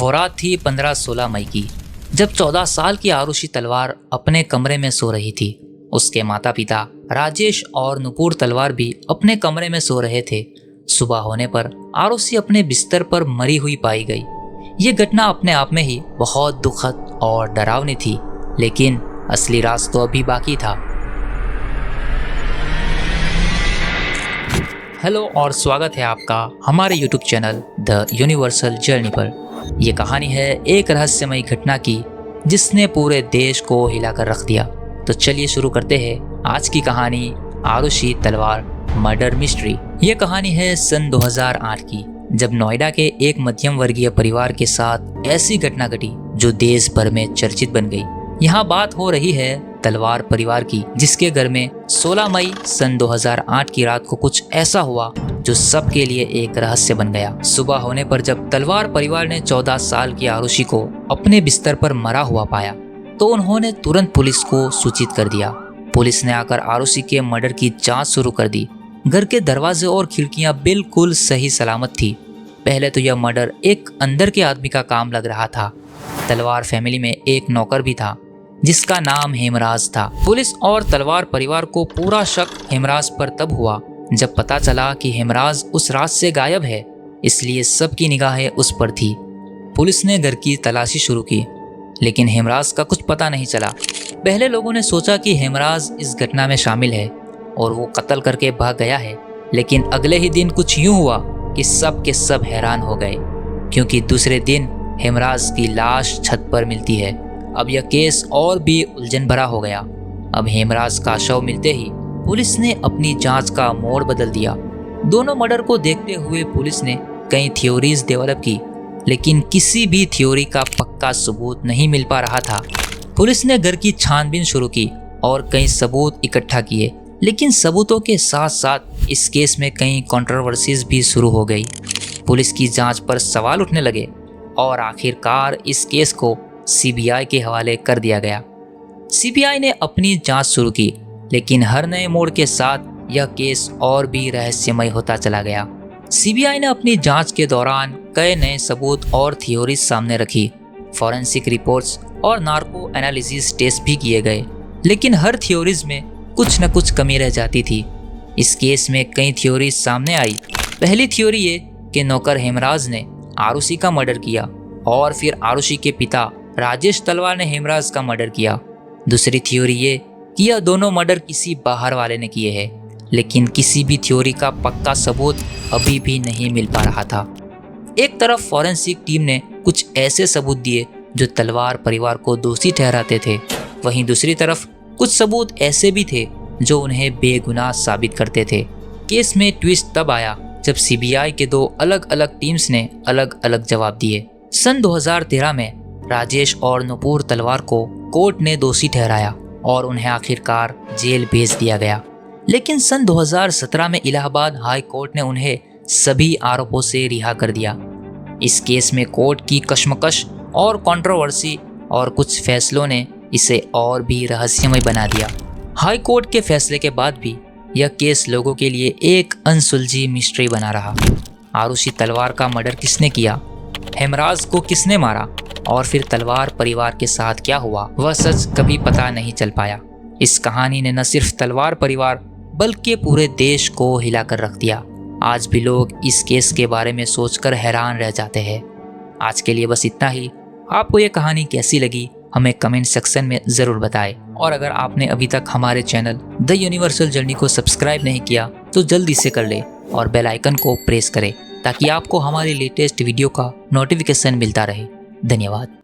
वो रात थी 15-16 मई की, जब 14 साल की आरुषि तलवार अपने कमरे में सो रही थी। उसके माता पिता राजेश और नुपुर तलवार भी अपने कमरे में सो रहे थे। सुबह होने पर आरुषि अपने बिस्तर पर मरी हुई पाई गई। ये घटना अपने आप में ही बहुत दुखद और डरावनी थी, लेकिन असली राज तो अभी बाकी था। हेलो और स्वागत है आपका हमारे YouTube channel the universal journey पर। यह कहानी है एक रहस्यमयी घटना की जिसने पूरे देश को हिलाकर रख दिया। तो चलिए शुरू करते हैं आज की कहानी, आरुषि तलवार मर्डर मिस्ट्री। ये कहानी है सन 2008 की, जब नोएडा के एक मध्यम वर्गीय परिवार के साथ ऐसी घटना घटी जो देश भर में चर्चित बन गई। यहाँ बात हो रही है तलवार परिवार की, जिसके घर में 16 मई सन 2008 की रात को कुछ ऐसा हुआ जो सबके लिए एक रहस्य बन गया। सुबह होने पर जब तलवार परिवार ने 14 साल की आरुषि को अपने बिस्तर पर मरा हुआ पाया, तो उन्होंने तुरंत पुलिस को सूचित कर दिया। पुलिस ने आकर आरुषि के मर्डर की जांच शुरू कर दी। घर के दरवाजे और खिड़कियां बिल्कुल सही सलामत थी। पहले तो यह मर्डर एक अंदर के आदमी का काम लग रहा था। तलवार फैमिली में एक नौकर भी था जिसका नाम हेमराज था। पुलिस और तलवार परिवार को पूरा शक हेमराज पर तब हुआ जब पता चला कि हेमराज उस रात से गायब है, इसलिए सबकी निगाहें उस पर थी। पुलिस ने घर की तलाशी शुरू की, लेकिन हेमराज का कुछ पता नहीं चला। पहले लोगों ने सोचा कि हेमराज इस घटना में शामिल है और वो कत्ल करके भाग गया है, लेकिन अगले ही दिन कुछ यूं हुआ कि सब के सब हैरान हो गए, क्योंकि दूसरे दिन हेमराज की लाश छत पर मिलती है। अब यह केस और भी उलझन भरा हो गया। अब हेमराज का शव मिलते ही पुलिस ने अपनी जांच का मोड़ बदल दिया। दोनों मर्डर को देखते हुए पुलिस ने कई थ्योरीज डेवलप की, लेकिन किसी भी थ्योरी का पक्का सबूत नहीं मिल पा रहा था। पुलिस ने घर की छानबीन शुरू की और कई सबूत इकट्ठा किए, लेकिन सबूतों के साथ साथ इस केस में कई कंट्रोवर्सीज भी शुरू हो गई। पुलिस की जांच पर सवाल उठने लगे और आखिरकार इस केस को सीबीआई के हवाले कर दिया गया। सीबीआई ने अपनी जांच शुरू की, लेकिन हर नए मोड़ के साथ यह केस और भी रहस्यमय होता चला गया। सीबीआई ने अपनी जांच के दौरान कई नए सबूत और थ्योरीज सामने रखी। फॉरेंसिक रिपोर्ट्स और नार्को एनालिसिस टेस्ट भी किए गए, लेकिन हर थ्योरीज में कुछ न कुछ कमी रह जाती थी। इस केस में कई थ्योरीज सामने आई। पहली थ्योरी ये कि नौकर हेमराज ने आरुषि का मर्डर किया और फिर आरुषि के पिता राजेश तलवार ने हेमराज का मर्डर किया। दूसरी थ्योरी ये कि यह दोनों मर्डर किसी बाहर वाले ने किए हैं, लेकिन किसी भी थ्योरी का पक्का सबूत अभी भी नहीं मिल पा रहा था। एक तरफ फॉरेंसिक टीम ने कुछ ऐसे सबूत दिए जो तलवार परिवार को दोषी ठहराते थे, वहीं दूसरी तरफ कुछ सबूत ऐसे भी थे जो उन्हें बेगुनाह साबित करते थे। केस में ट्विस्ट तब आया जब सीबीआई के दो अलग अलग टीम्स ने अलग अलग जवाब दिए। सन 2013 में राजेश और नुपुर तलवार को कोर्ट ने दोषी ठहराया और उन्हें आखिरकार जेल भेज दिया गया, लेकिन सन 2017 में इलाहाबाद हाई कोर्ट ने उन्हें सभी आरोपों से रिहा कर दिया। इस केस में कोर्ट की कशमकश और कंट्रोवर्सी और कुछ फैसलों ने इसे और भी रहस्यमय बना दिया। हाई कोर्ट के फैसले के बाद भी यह केस लोगों के लिए एक अनसुलझी मिस्ट्री बना रहा। आरुषि तलवार का मर्डर किसने किया, हेमराज को किसने मारा और फिर तलवार परिवार के साथ क्या हुआ, वह सच कभी पता नहीं चल पाया। इस कहानी ने न सिर्फ तलवार परिवार बल्कि पूरे देश को हिलाकर रख दिया। आज भी लोग इस केस के बारे में सोचकर हैरान रह जाते हैं। आज के लिए बस इतना ही। आपको ये कहानी कैसी लगी हमें कमेंट सेक्शन में ज़रूर बताएं, और अगर आपने अभी तक हमारे चैनल द यूनिवर्सल जर्नी को सब्सक्राइब नहीं किया तो जल्दी से कर ले और बेल आइकन को प्रेस करें ताकि आपको हमारी लेटेस्ट वीडियो का नोटिफिकेशन मिलता रहे। धन्यवाद।